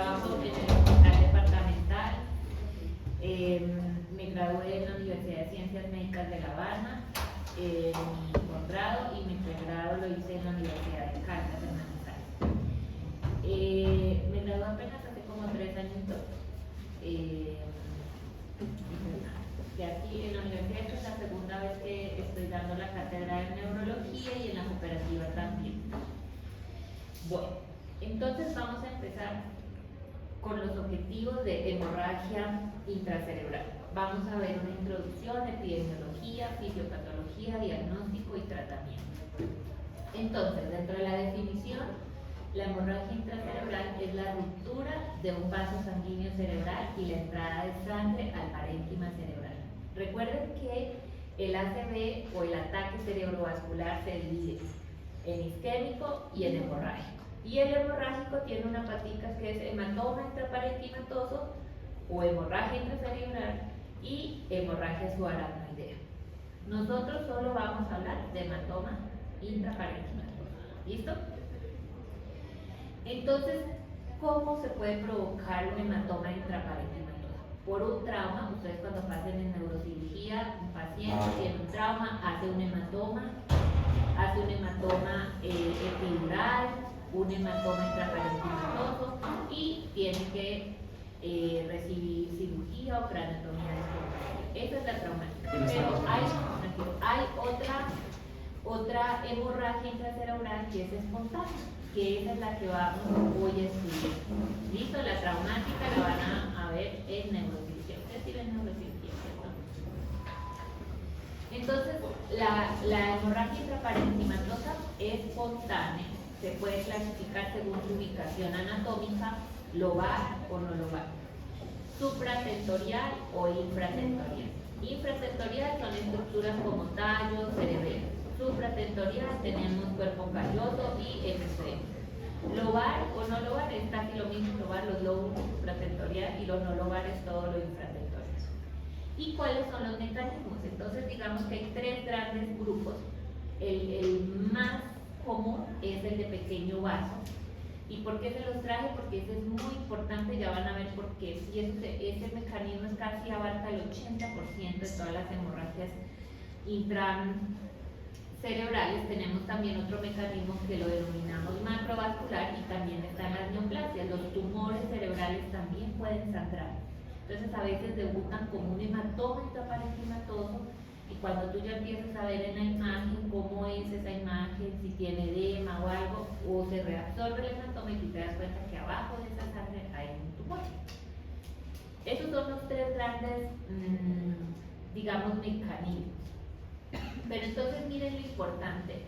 trabajo en el hospital departamental. Me gradué en la Universidad de Ciencias Médicas de La Habana, mi posgrado, y mi pregrado lo hice en la Universidad de Caldas, en Manizales. Me gradué apenas hace como 3 años. De aquí en la universidad, esta es la segunda vez que estoy dando la cátedra de neurología y en la cooperativa también. Bueno, entonces vamos a empezar con los objetivos de hemorragia intracerebral. Vamos a ver una introducción, epidemiología, fisiopatología, diagnóstico y tratamiento. Entonces, dentro de la definición, la hemorragia intracerebral es la ruptura de un vaso sanguíneo cerebral y la entrada de sangre al parénquima cerebral. Recuerden que el ACV o el ataque cerebrovascular se divide en isquémico y en hemorrágico. Y el hemorrágico tiene una patica que es hematoma intraparenquimatoso o hemorragia intracerebral y hemorragia subaracnoidea. Nosotros solo vamos a hablar de hematoma intraparenquimatoso. ¿Listo? Entonces, ¿cómo se puede provocar un hematoma intraparenquimatoso? Por un trauma. Ustedes cuando pasen en neurocirugía, un paciente tiene un trauma, hace un hematoma epidural, un hematoma intraparenquimatoso y tiene que recibir cirugía o craneotomía de esa es la traumática. Pero hay otra hemorragia intracerebral que es espontánea, que esa es la que voy a estudiar. ¿Listo? La traumática la van a ver en neurocirugía. Ustedes sí ven neurocirugía, ¿cierto? Entonces, la hemorragia intraparenquimatosa espontánea se puede clasificar según su ubicación anatómica, lobar o no lobar, supratentorial o infratentorial. Infratentorial son estructuras como tallo, cerebelo. Supratentorial tenemos cuerpo calloso y hemisferio. Lobar o no lobar es casi lo mismo, lobar los lóbulos supratentorial y los no lobar es todo lo infratentorial. ¿Y cuáles son los mecanismos? Entonces digamos que hay 3 grandes grupos. El más común es el de pequeño vaso. ¿Y por qué se los traje? Porque ese es muy importante, ya van a ver por qué. Y ese mecanismo es casi abarca el 80% de todas las hemorragias intracerebrales. Tenemos también otro mecanismo que lo denominamos macrovascular y también están las neoplasias. Los tumores cerebrales también pueden sangrar. Entonces a veces debutan como un hematoma intraparenquimatoso y cuando tú ya empiezas a ver en la imagen cómo es esa imagen, si tiene edema o algo, o se reabsorbe el hematoma y tú te das cuenta que abajo de esa sangre hay un tumor. Esos son los 3 grandes, digamos, mecanismos. Pero entonces miren lo importante,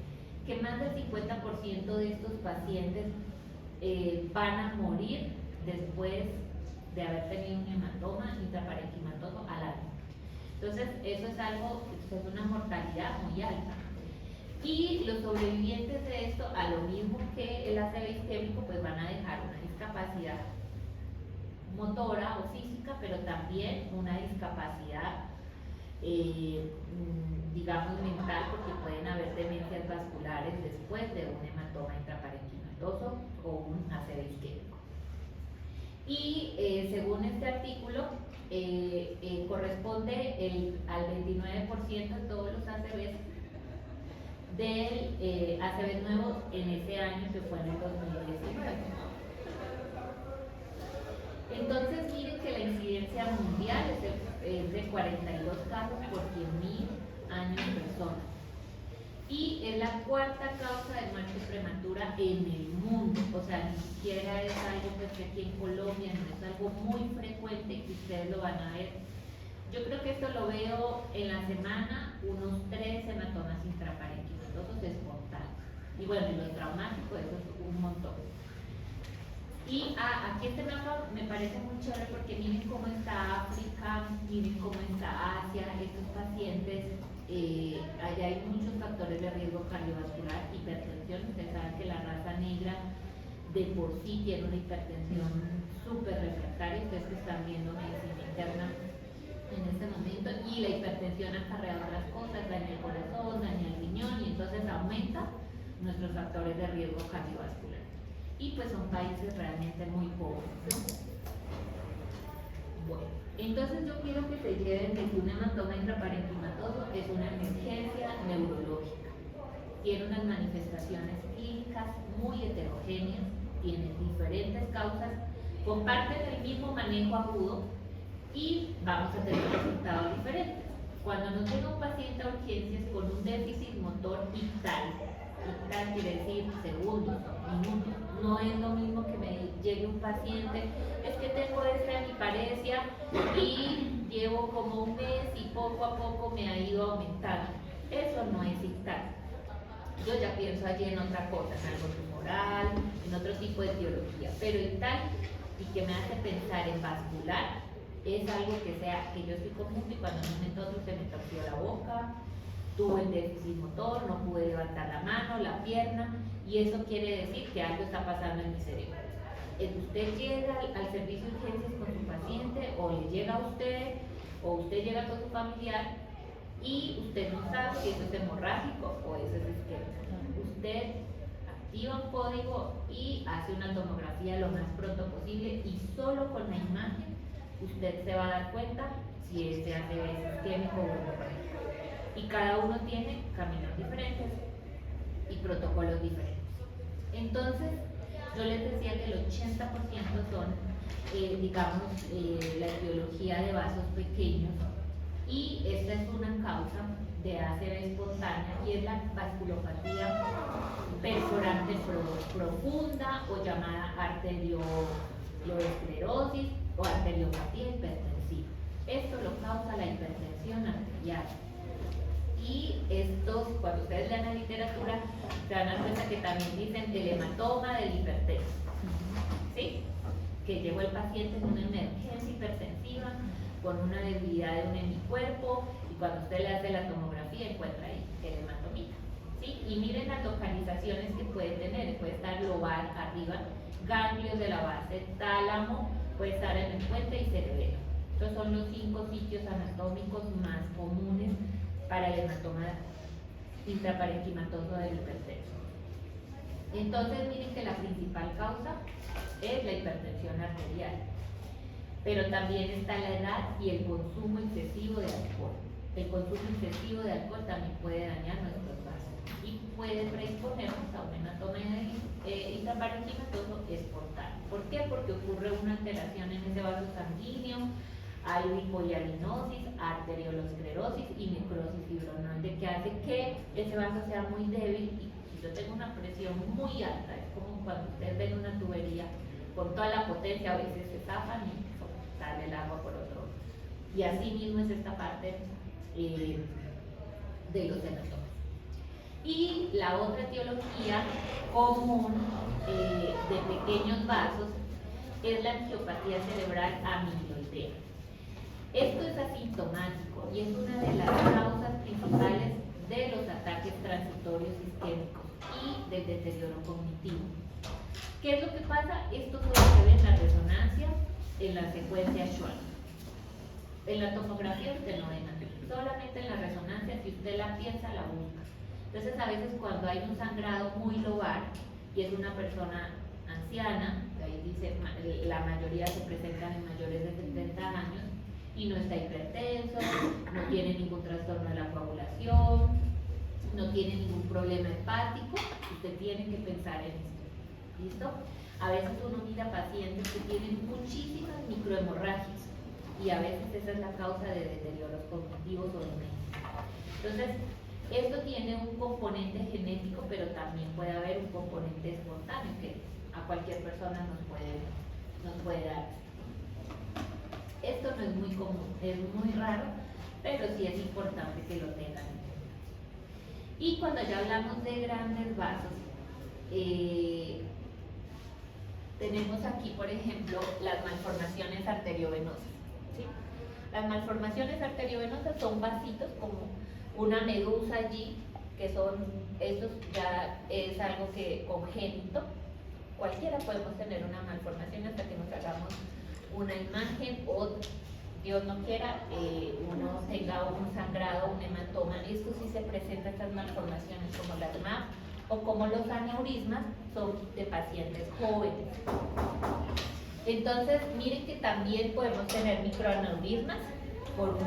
que más del 50% de estos pacientes van a morir después de haber tenido un hematoma intraparenquimatoso al año. Entonces eso es una mortalidad muy alta. Y los sobrevivientes de esto, a lo mismo que el ACV isquémico, pues van a dejar una discapacidad motora o física, pero también una discapacidad digamos mental, porque pueden haber demencias vasculares después de un hematoma intraparenquimatoso o un ACV isquémico. Y según este artículo, corresponde al 29% de todos los ACVs del ACV nuevos en ese año que fue en el 2019. Entonces miren que la incidencia mundial es de 42 casos por 100.000 años de personas. Y es la 4ª causa de muerte prematura en el mundo. O sea, ni siquiera es algo que aquí en Colombia, no es algo muy frecuente que ustedes lo van a ver. Yo creo que esto lo veo en la semana, unos 3 hematomas intraparenquimatosos espontáneos. Y bueno, en lo traumático eso es un montón. Y aquí este mapa me parece muy chévere porque miren cómo está África, miren cómo está Asia, estos pacientes, allá hay muchos factores de riesgo cardiovascular, hipertensión. Ustedes saben que la raza negra de por sí tiene una hipertensión súper refractaria. Ustedes que están viendo medicina interna en este momento, y la hipertensión acarrea otras cosas, daña el corazón, daña el riñón, y entonces aumenta nuestros factores de riesgo cardiovascular. y pues son países realmente muy pobres, ¿no? Bueno, entonces yo quiero que se lleven de que un hematoma intraparenquimatoso es una emergencia neurológica. Tiene unas manifestaciones clínicas muy heterogéneas, tiene diferentes causas, comparten el mismo manejo agudo y vamos a tener resultados diferentes. Cuando nos llega un paciente a urgencias con un déficit motor ictal quiere decir segundos, minutos, no es lo mismo que me llegue un paciente, es que tengo esta hemiparesia y llevo como un mes y poco a poco me ha ido aumentando. Eso no es ictal. Yo ya pienso allí en otra cosa, en algo tumoral, en otro tipo de etiología, pero ictal y que me hace pensar en vascular es algo que sea que yo estoy comiendo y cuando en un momento otro se me torció la boca, tuve el déficit motor, no pude levantar la mano, la pierna, y eso quiere decir que algo está pasando en mi cerebro. Usted llega al servicio de urgencias con su paciente, o le llega a usted, o usted llega con su familiar, y usted no sabe si eso es hemorrágico o eso es isquémico. Usted activa un código y hace una tomografía lo más pronto posible, y solo con la imagen usted se va a dar cuenta si ese ACV es isquémico o hemorrágico. Y cada uno tiene caminos diferentes y protocolos diferentes. Entonces, yo les decía que el 80% son, digamos, la etiología de vasos pequeños, y esta es una causa de ACV espontánea y es la vasculopatía perforante profunda o llamada arteriosclerosis o arteriopatía hipertensiva. Esto lo causa la hipertensión arterial. Y estos, cuando ustedes lean la literatura, se van a dar cuenta que también dicen el hematoma del hipertenso, ¿sí? Que llegó el paciente en una emergencia hipertensiva con una debilidad de un hemicuerpo, y cuando usted le hace la tomografía encuentra ahí el hematomita, ¿sí? Y miren las localizaciones que puede tener, puede estar lobar arriba, ganglios de la base, tálamo, puede estar en el puente y cerebelo. Estos son los 5 sitios anatómicos más comunes para el hematoma intraparenquimatoso del hipertenso. Entonces miren que la principal causa es la hipertensión arterial, pero también está la edad y el consumo excesivo de alcohol. El consumo excesivo de alcohol también puede dañar nuestros vasos y puede predisponernos a un hematoma intraparenquimatoso espontáneo. ¿Por qué? Porque ocurre una alteración en ese vaso sanguíneo, hay hipohialinosis, arteriolosclerosis y necrosis fibronoide, que hace que ese vaso sea muy débil, y si yo tengo una presión muy alta, es como cuando ustedes ven una tubería con toda la potencia, a veces se zafan y sale el agua por otro. Y así mismo es esta parte de los hematomas. Y la otra etiología común de pequeños vasos es la angiopatía cerebral amiloidea. Esto es asintomático y es una de las causas principales de los ataques transitorios isquémicos y del deterioro cognitivo. ¿Qué es lo que pasa? Esto solo se ve en la resonancia, en la secuencia Schwann. En la tomografía usted no ve nada, solamente en la resonancia, si usted la piensa, la busca. Entonces, a veces cuando hay un sangrado muy lobar y es una persona anciana, ahí dice la mayoría se presentan en mayores de 70 años, y no está hipertenso, no tiene ningún trastorno de la coagulación, no tiene ningún problema hepático, usted tiene que pensar en esto. ¿Listo? A veces uno mira pacientes que tienen muchísimas microhemorragias y a veces esa es la causa de deterioros cognitivos o demencia. Entonces, esto tiene un componente genético, pero también puede haber un componente espontáneo que a cualquier persona nos puede dar. Esto no es muy común, es muy raro, pero sí es importante que lo tengan en cuenta. Y cuando ya hablamos de grandes vasos, tenemos aquí, por ejemplo, las malformaciones arteriovenosas, ¿sí? Las malformaciones arteriovenosas son vasitos como una medusa allí, que son, estos ya es algo que congénito, cualquiera podemos tener una malformación hasta que nos hagamos una imagen o Dios no quiera uno tenga un sangrado, un hematoma. Esto sí se presenta, estas malformaciones como las MAP o como los aneurismas son de pacientes jóvenes. Entonces, miren que también podemos tener microaneurismas por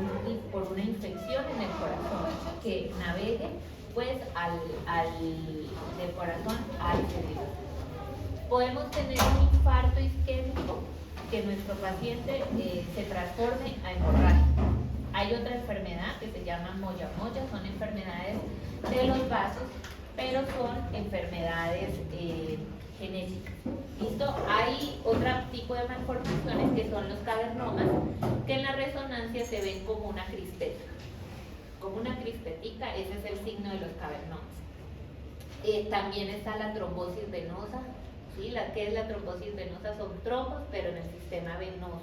una infección en el corazón que navegue pues del corazón al cerebro. Podemos tener un infarto isquémico que nuestro paciente se transforme a hemorragia. Hay otra enfermedad que se llama moya-moya, son enfermedades de los vasos, pero son enfermedades genéticas. ¿Listo? Hay otro tipo de malformaciones que son los cavernomas, que en la resonancia se ven como una crispeta. Como una crispetica, ese es el signo de los cavernomas. También está la trombosis venosa. ¿Sí? ¿Qué es la trombosis venosa? Son trombos, pero en el sistema venoso.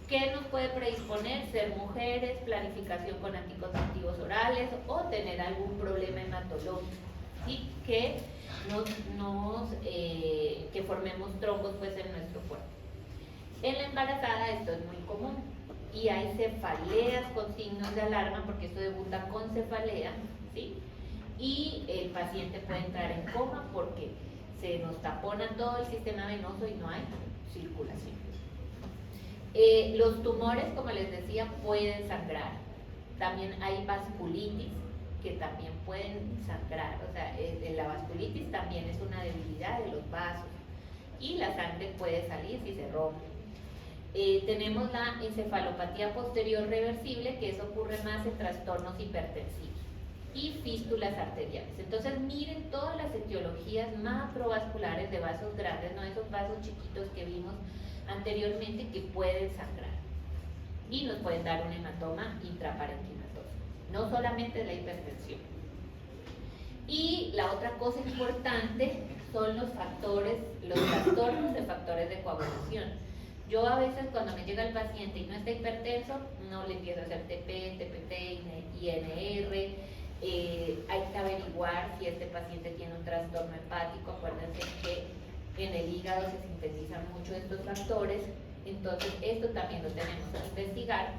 ¿Qué nos puede predisponer? Ser mujeres, planificación con anticonceptivos orales o tener algún problema hematológico. ¿Sí? Que formemos trombos pues, en nuestro cuerpo. En la embarazada esto es muy común y hay cefaleas con signos de alarma porque esto debuta con cefalea, ¿sí? Y el paciente puede entrar en coma porque se nos tapona todo el sistema venoso y no hay circulación. Los tumores, como les decía, pueden sangrar. También hay vasculitis que también pueden sangrar. O sea, la vasculitis también es una debilidad de los vasos y la sangre puede salir si se rompe. Tenemos la encefalopatía posterior reversible, que eso ocurre más en trastornos hipertensivos, y fístulas arteriales. Entonces miren todas las etiologías macrovasculares de vasos grandes, no esos vasos chiquitos que vimos anteriormente, que pueden sangrar y nos pueden dar un hematoma intraparenquimatoso. No solamente la hipertensión. Y la otra cosa importante son los trastornos de factores de coagulación. Yo a veces cuando me llega el paciente y no está hipertenso, no le empiezo a hacer TP, TPT, INR. Hay que averiguar si este paciente tiene un trastorno hepático. Acuérdense que en el hígado se sintetizan mucho estos factores, entonces esto también lo tenemos que investigar.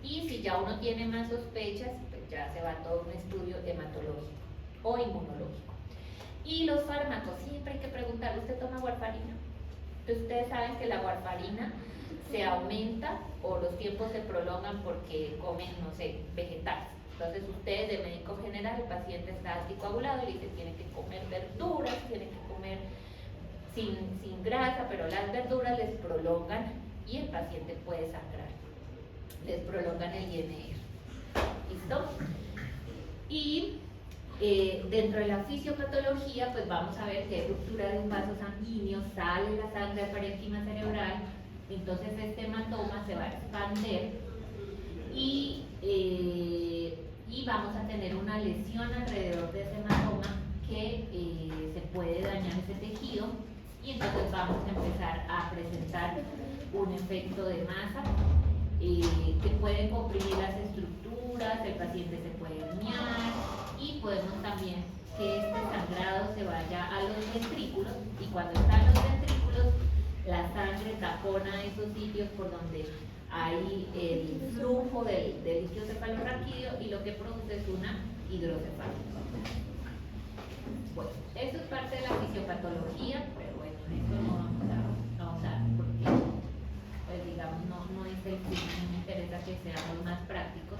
Y si ya uno tiene más sospechas, pues ya se va a todo un estudio hematológico o inmunológico. Y los fármacos, siempre hay que preguntar, ¿usted toma warfarina? Entonces ustedes saben que la warfarina se aumenta o los tiempos se prolongan porque comen, no sé, vegetales. Entonces ustedes de médico general, el paciente está anticoagulado y le dicen tiene que comer verduras, tiene que comer sin grasa, pero las verduras les prolongan y el paciente puede sangrar. Les prolongan el INR. ¿Listo? Y dentro de la fisiopatología, pues vamos a ver que hay ruptura de un vaso sanguíneo, sale la sangre al parénquima cerebral, entonces este hematoma se va a expandir y vamos a tener una lesión alrededor de ese hematoma que se puede dañar ese tejido y entonces vamos a empezar a presentar un efecto de masa que puede comprimir las estructuras, el paciente se puede herniar y podemos también que este sangrado se vaya a los ventrículos y cuando están los ventrículos la sangre tapona esos sitios por donde hay el flujo del líquido cefalorraquídeo y lo que produce es una hidrocefalia. Bueno, eso es parte de la fisiopatología, pero bueno, eso no vamos a porque pues digamos no es el fin, me interesa que seamos más prácticos.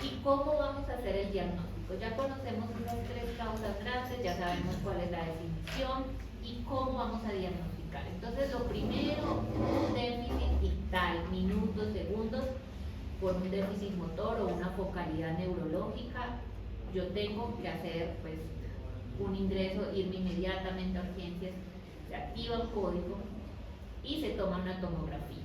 ¿Y cómo vamos a hacer el diagnóstico? Ya conocemos las tres causas grandes, ya sabemos cuál es la definición y cómo vamos a diagnosticar. Entonces, lo primero, un déficit vital, minutos, segundos, por un déficit motor o una focalidad neurológica. Yo tengo que hacer pues un ingreso, irme inmediatamente a urgencias, se activa un código y se toma una tomografía.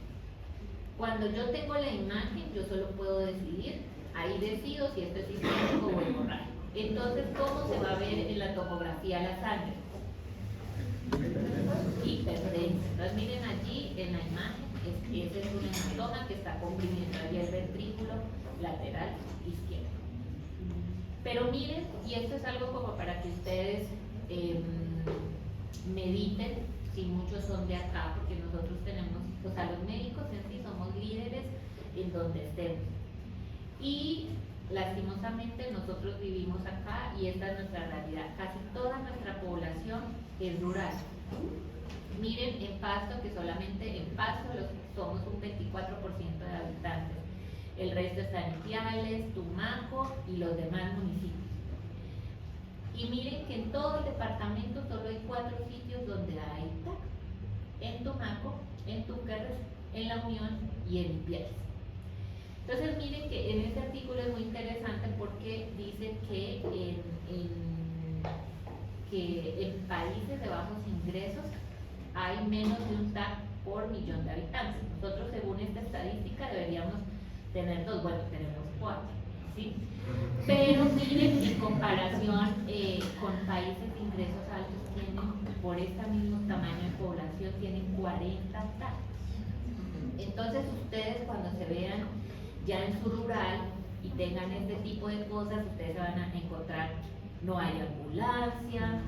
Cuando yo tengo la imagen, yo solo puedo decidir, ahí decido si esto es isquémico o hemorrágico. Entonces, ¿cómo se va a ver en la tomografía la sangre? Hiperdensa. Entonces, miren allí en la imagen, ese es un hematoma que está comprimiendo allí el ventrículo lateral izquierdo. Pero miren, y esto es algo como para que ustedes mediten, si muchos son de acá, porque nosotros tenemos, o sea, los médicos en sí somos líderes en donde estemos. Y lastimosamente nosotros vivimos acá y esta es nuestra realidad. Casi toda nuestra población es rural. Miren en Pasto, que solamente en Pasto somos un 24% de habitantes. El resto está en Ipiales, Tumaco y los demás municipios. Y miren que en todo el departamento solo hay 4 sitios donde hay TAC. En Tumaco, en Túquerres, en La Unión y en Ipiales. Entonces miren que en este artículo es muy interesante porque dice que en países de bajos ingresos hay menos de un TAC por millón de habitantes. Nosotros, según esta estadística, deberíamos tener 2, bueno, tenemos 4, ¿sí? Pero miren, en comparación con países de ingresos altos, tienen, por este mismo tamaño de población, tienen 40 TAC. Entonces ustedes cuando se vean ya en su rural y tengan este tipo de cosas, ustedes se van a encontrar, no hay ambulancia,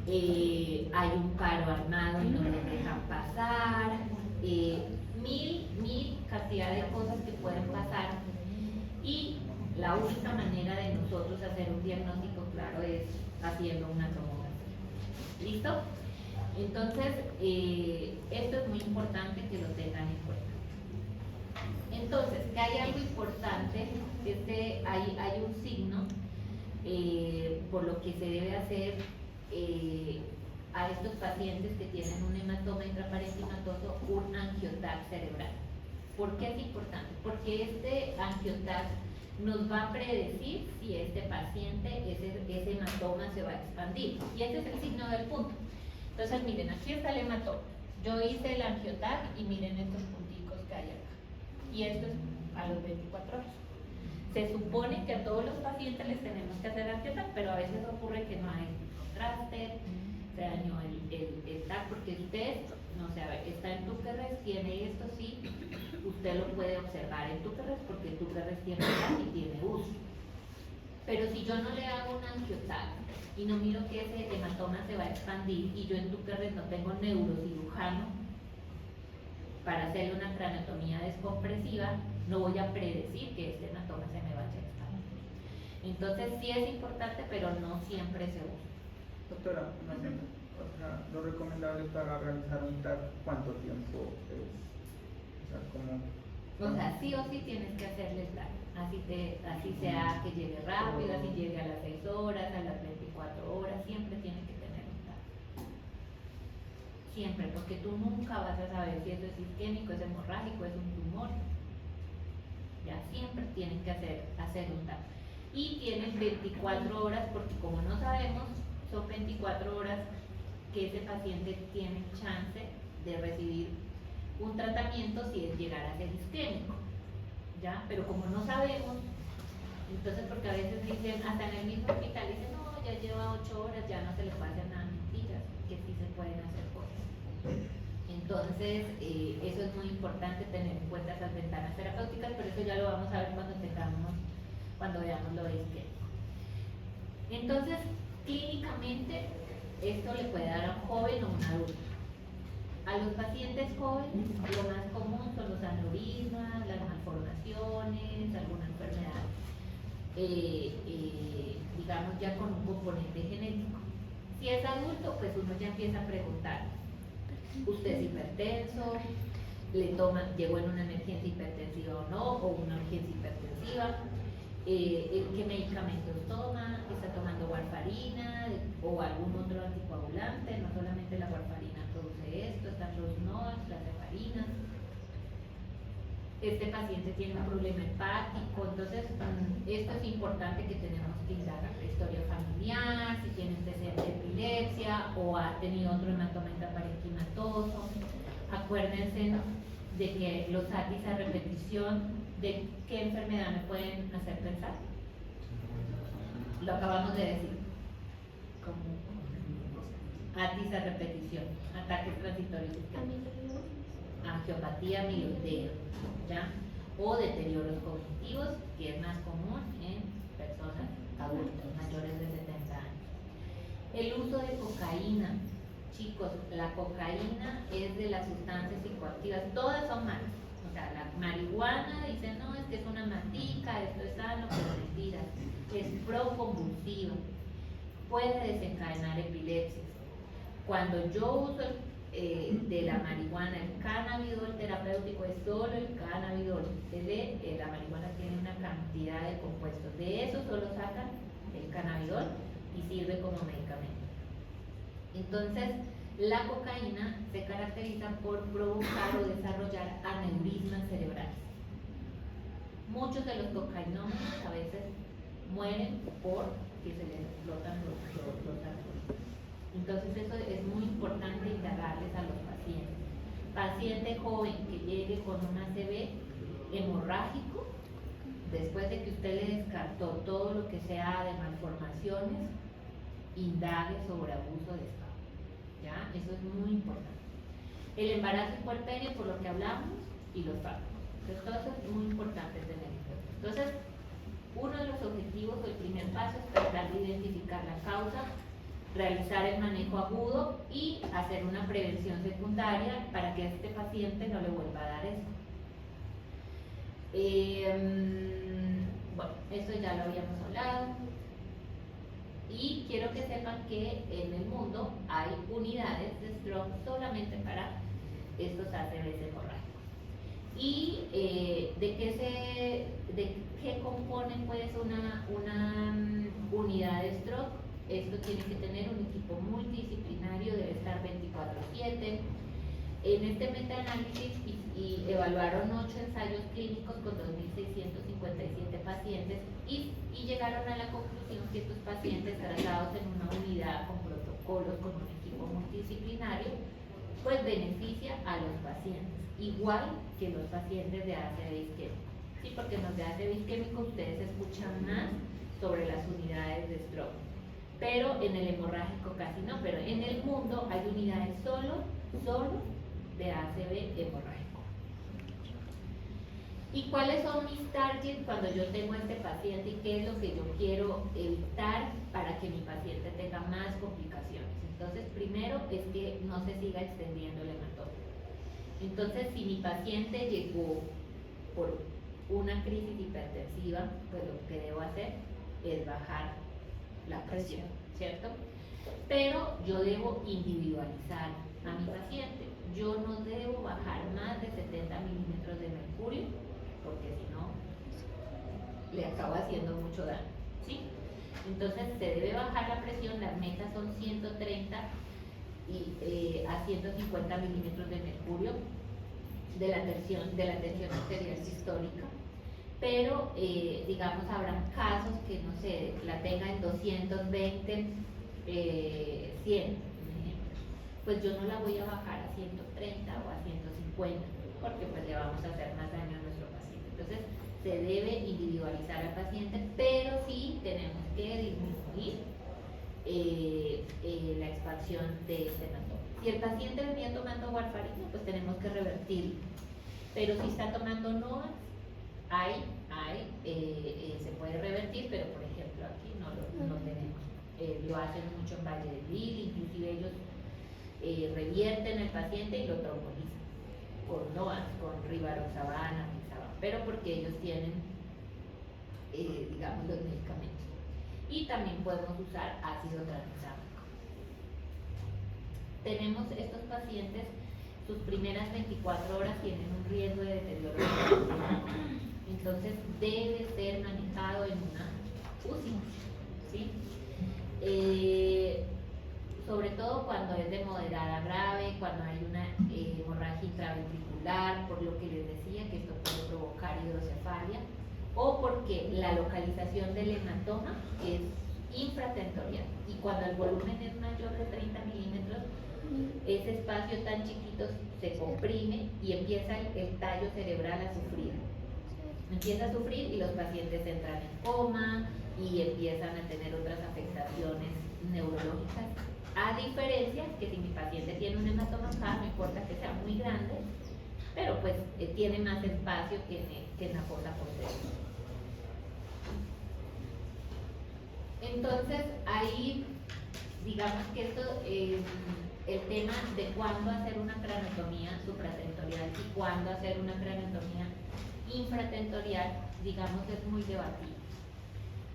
hay un paro armado y no les dejan pasar, mil cantidad de cosas que pueden pasar, y la única manera de nosotros hacer un diagnóstico claro es haciendo una tomografía. ¿Listo? Entonces, esto es muy importante que lo tengan en cuenta. Entonces, que hay algo importante, hay un signo por lo que se debe hacer a estos pacientes que tienen un hematoma intraparenquimatoso, un angioTAC cerebral. ¿Por qué es importante? Porque este angioTAC nos va a predecir si este paciente, ese hematoma se va a expandir. Y este es el signo del punto. Entonces, miren, aquí está el hematoma. Yo hice el angioTAC y miren estos punticos que hay acá. Y esto es a los 24 horas. Se supone que a todos los pacientes les tenemos que hacer angioTAC, pero a veces ocurre que no hay contraste, se dañó el TAC, porque usted, no sé, está en Túquerres, tiene esto, sí, usted lo puede observar en Túquerres porque Túquerres tiene TAC y tiene uso. Pero si yo no le hago un angioTAC y no miro que ese hematoma se va a expandir y yo en Túquerres no tengo neurocirujano para hacerle una craneotomía descompresiva, no voy a predecir que este hematoma se me vaya a expandir. Entonces sí es importante, pero no siempre se usa. Doctora, lo recomendable para realizar un TAC, ¿cuánto tiempo es? O sea, sí o sí tienes que hacerle el TAC. Así sea que llegue rápido, así llegue a las 6 horas, a las 24 horas, siempre tiene que tener un TAC. Siempre, porque tú nunca vas a saber si eso es isquémico, es hemorrágico, es un tumor. Ya siempre tienen que hacer un TAC. Y tienen 24 horas, porque como no sabemos, son 24 horas que ese paciente tiene chance de recibir un tratamiento si es llegar a ser isquémico. ¿Ya? Pero como no sabemos, entonces, porque a veces dicen, hasta en el mismo hospital dicen, no, ya lleva 8 horas, ya no se le puede hacer nada. Mentiras, que sí se pueden hacer cosas. Entonces, eso es muy importante tener en cuenta esas ventanas terapéuticas, pero eso ya lo vamos a ver cuando veamos lo de isquémico. Entonces, clínicamente, esto le puede dar a un joven o a un adulto. A los pacientes jóvenes, lo más común son los aneurismas, las malformaciones, alguna enfermedad, digamos ya con un componente genético. Si es adulto, pues uno ya empieza a preguntar, ¿usted es hipertenso? ¿Llegó en una emergencia hipertensiva o no? ¿O una urgencia hipertensiva? ¿Qué medicamentos toma? ¿Está tomando warfarina o algún otro anticoagulante? No solamente la warfarina produce esto, están los NOACs, las heparinas. Este paciente tiene un problema hepático, entonces esto es importante que tenemos que indagar la historia familiar, si tiene antecedentes de epilepsia o ha tenido otro hematoma intraparenquimatoso. Acuérdense de que los ATIs a repetición, ¿de qué enfermedad me pueden hacer pensar? Lo acabamos de decir. ATIs a repetición, ataques transitorios isquémicos, angiopatía amiloidea, ¿ya? O deterioros cognitivos, que es más común en personas adultas mayores de 70 años. El uso de cocaína, chicos, la cocaína es de las sustancias psicoactivas, todas son malas, o O sea, la marihuana dice, no, es que es una matica, esto es sano, pero mentira. Es proconvulsiva, puede desencadenar epilepsias. Cuando yo uso de la marihuana, el cannabidol terapéutico es solo el cannabidol. La marihuana tiene una cantidad de compuestos, de eso solo sacan el cannabidol y sirve como medicamento. Entonces, la cocaína se caracteriza por provocar o desarrollar aneurismas cerebrales. Muchos de los cocainómanos a veces mueren porque se les explotan los arterias. Entonces eso es muy importante indagarles a los pacientes. Paciente joven que llegue con un ACV hemorrágico, después de que usted le descartó todo lo que sea de malformaciones, indague sobre abuso de estado. ¿Ya? Eso es muy importante. El embarazo puerperio, por lo que hablamos, y los fármacos. Entonces todo eso es muy importante tener en cuenta. Entonces, uno de los objetivos o el primer paso es tratar de identificar la causa, realizar el manejo agudo y hacer una prevención secundaria para que a este paciente no le vuelva a dar esto. Bueno, eso ya lo habíamos hablado. Y quiero que sepan que en el mundo hay unidades de stroke solamente para estos ACVs hemorrágicos. ¿Y de qué compone pues una unidad de stroke? Esto tiene que tener un equipo multidisciplinario, debe estar 24/7. En este metaanálisis evaluaron 8 ensayos clínicos con 2.657 pacientes y llegaron a la conclusión que estos pacientes tratados en una unidad con protocolos, con un equipo multidisciplinario, pues beneficia a los pacientes, igual que los pacientes de ACV isquémico. Sí, porque en los de ACV isquémico ustedes escuchan más sobre las unidades de stroke, pero en el hemorrágico casi no, pero en el mundo hay unidades solo de ACV hemorrágico. ¿Y cuáles son mis targets cuando yo tengo a este paciente y qué es lo que yo quiero evitar para que mi paciente tenga más complicaciones? Entonces, primero es que no se siga extendiendo el hematoma. Entonces, si mi paciente llegó por una crisis hipertensiva, pues lo que debo hacer es bajar la presión, ¿cierto? Pero yo debo individualizar a mi paciente. Yo no debo bajar más de 70 milímetros de mercurio, porque si no, le acabo haciendo mucho daño, ¿sí? Entonces se debe bajar la presión, las metas son 130 a 150 milímetros de mercurio de la tensión arterial sistólica, pero digamos habrán casos que no sé, la tenga en 220, 100, pues yo no la voy a bajar a 130 o a 150, porque pues le vamos a hacer más daño a nuestro paciente. Entonces se debe individualizar al paciente, pero sí tenemos que disminuir la expansión de este hematoma. Si el paciente venía tomando warfarina, pues tenemos que revertirlo, pero si está tomando NOACs, se puede revertir, pero por ejemplo aquí no tenemos. Lo hacen mucho en Valle del Lil, inclusive ellos revierten al paciente y lo trombolizan con NOACs, con rivaroxabana, pero porque ellos tienen, digamos, los medicamentos. Y también podemos usar ácido tranexámico. Tenemos estos pacientes, sus primeras 24 horas tienen un riesgo de deterioro neurológico, entonces debe ser manejado en una UCI, ¿sí? Sobre todo cuando es de moderada a grave, cuando hay una hemorragia intraventricular, por lo que les decía que esto puede provocar hidrocefalia, o porque la localización del hematoma es infratentorial y cuando el volumen es mayor de 30 milímetros, ese espacio tan chiquito se comprime y empieza el tallo cerebral a sufrir. Empieza a sufrir y los pacientes entran en coma y empiezan a tener otras afectaciones neurológicas. A diferencia que si mi paciente tiene un hematoma acá, no importa que sea muy grande, pero pues tiene más espacio que en la fosa posterior. Entonces ahí, digamos que esto, el tema de cuándo hacer una craneotomía supratentorial y cuándo hacer una craneotomía infratentorial, digamos, es muy debatido.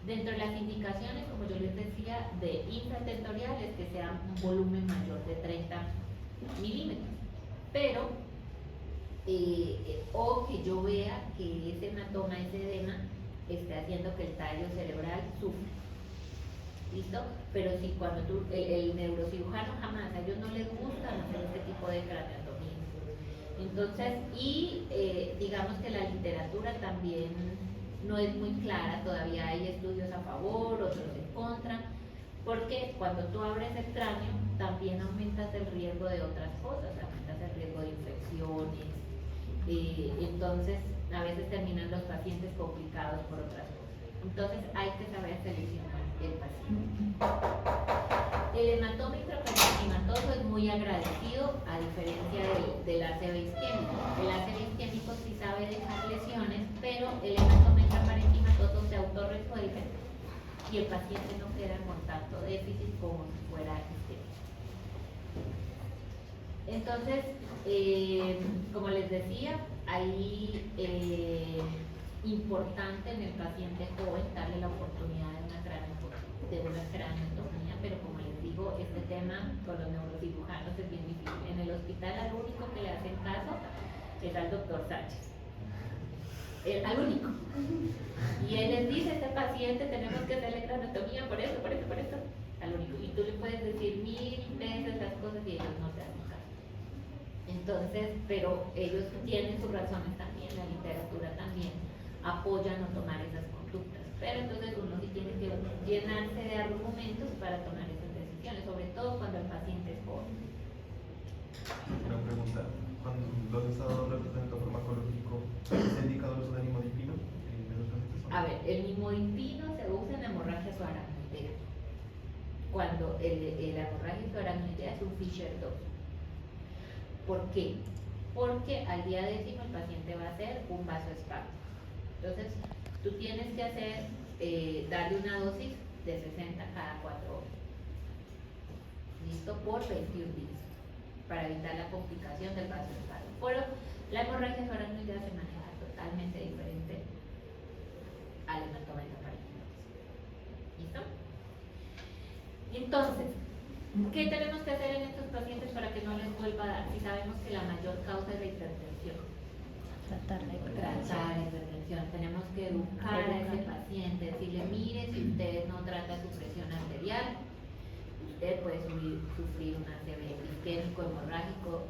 Dentro de las indicaciones, como yo les decía, de infratentorial es que sea un volumen mayor de 30 milímetros, pero o que yo vea que ese hematoma, ese edema, esté haciendo que el tallo cerebral sufra. ¿Listo? Pero si cuando el neurocirujano jamás, a ellos no les gusta hacer este tipo de craneotomía. Entonces, digamos que la literatura también no es muy clara, todavía hay estudios a favor, otros en contra, porque cuando tú abres el cráneo también aumentas el riesgo de otras cosas, aumentas el riesgo de infecciones, entonces a veces terminan los pacientes complicados por otras cosas. Entonces hay que saber seleccionar el paciente. El hematoma intraparenquimatoso es muy agradecido, a diferencia del ácido isquémico. El ácido isquémico sí sabe dejar lesiones, pero el hematoma intraparenquimatoso se autorresuelve y el paciente no queda con tanto déficit como si fuera isquémico. Entonces, como les decía, ahí importante en el paciente joven darle la oportunidad de una craneotomía, pero como les digo, este tema con los neurocirujanos es bien difícil. En el hospital al único que le hacen caso es al doctor Sánchez, al único. Y él les dice a este paciente tenemos que hacerle craneotomía por esto, al único. Y tú le puedes decir 1000 veces las cosas y ellos no te hacen caso. Entonces, pero ellos tienen sus razones también, la literatura también apoya no tomar esas conductas, pero entonces uno sí tiene que llenarse de argumentos para tomar esas decisiones, sobre todo cuando el paciente es joven. Una pregunta, cuando los estados de tratamiento farmacológico, ¿ese indicador es un nimodipino? A ver, el nimodipino se usa en hemorragia subaracnoidea. Cuando el hemorragia subaracnoidea es un Fischer-2. ¿Por qué? Porque al día 10 el paciente va a hacer un vasoespasmo. Entonces, tú tienes que hacer, darle una dosis de 60 cada 4 horas. ¿Listo? Por 21 días, para evitar la complicación del vasoespasmo. Pero la hemorragia subaracnoidea se maneja totalmente diferente al hematoma intraparenquimatoso. ¿Listo? Entonces, ¿qué tenemos que hacer en estos pacientes para que no les vuelva a dar? Si sabemos que la mayor causa es la hipertensión. Tratar la hipertensión. Tenemos que educar a ese paciente, decirle, mire, si usted no trata su presión arterial, usted puede sufrir un ACV isquémico hemorrágico,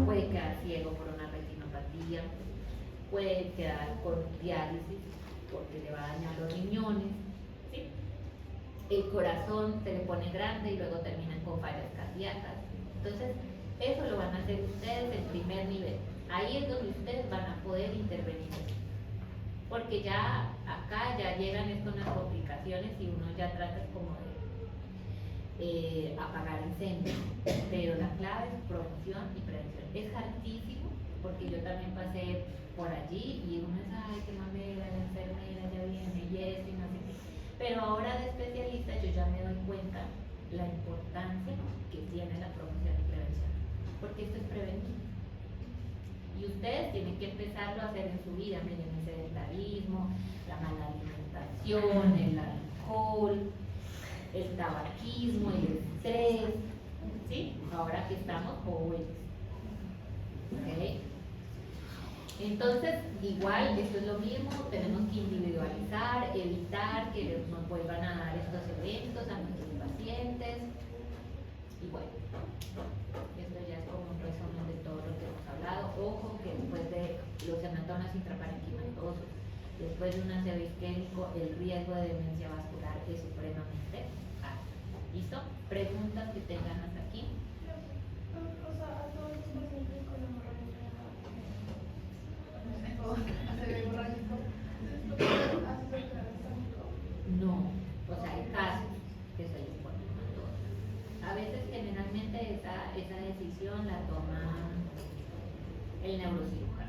puede quedar ciego por una retinopatía, puede quedar con diálisis porque le va a dañar los riñones, ¿sí? El corazón se le pone grande y luego terminan con fallas cardíacas. Entonces, eso lo van a hacer ustedes en primer nivel. Ahí es donde ustedes van a poder intervenir. Porque ya acá ya llegan con las complicaciones y uno ya trata como de apagar incendios. Pero la clave es promoción y prevención. Es hartísimo, porque yo también pasé por allí y uno es, ay, qué mamera, la enfermera ya viene y eso y no sé qué. Pero ahora de especialista yo ya me doy cuenta la importancia que tiene la promoción y prevención, porque esto es prevenir. Y ustedes tienen que empezarlo a hacer en su vida, miren, el sedentarismo, la mala alimentación, el alcohol, el tabaquismo, el estrés, ¿sí? Ahora que estamos jóvenes. ¿Okay? Entonces, igual, esto es lo mismo, tenemos que individualizar, evitar que nos vuelvan a dar estos eventos a nuestros pacientes. Y bueno, esto ya es como un resumen de todo lo que hemos hablado. Ojo que después de los hematomas intraparenquimatosos, después de un ACV isquémico, el riesgo de demencia vascular es supremamente alto. ¿Listo? Preguntas que tengan hasta aquí. O sea, a todos los pacientes con hemorragia no, o sea, hay casos que se les ponen a todos. A veces, generalmente, esa decisión la toma el neurocirujano.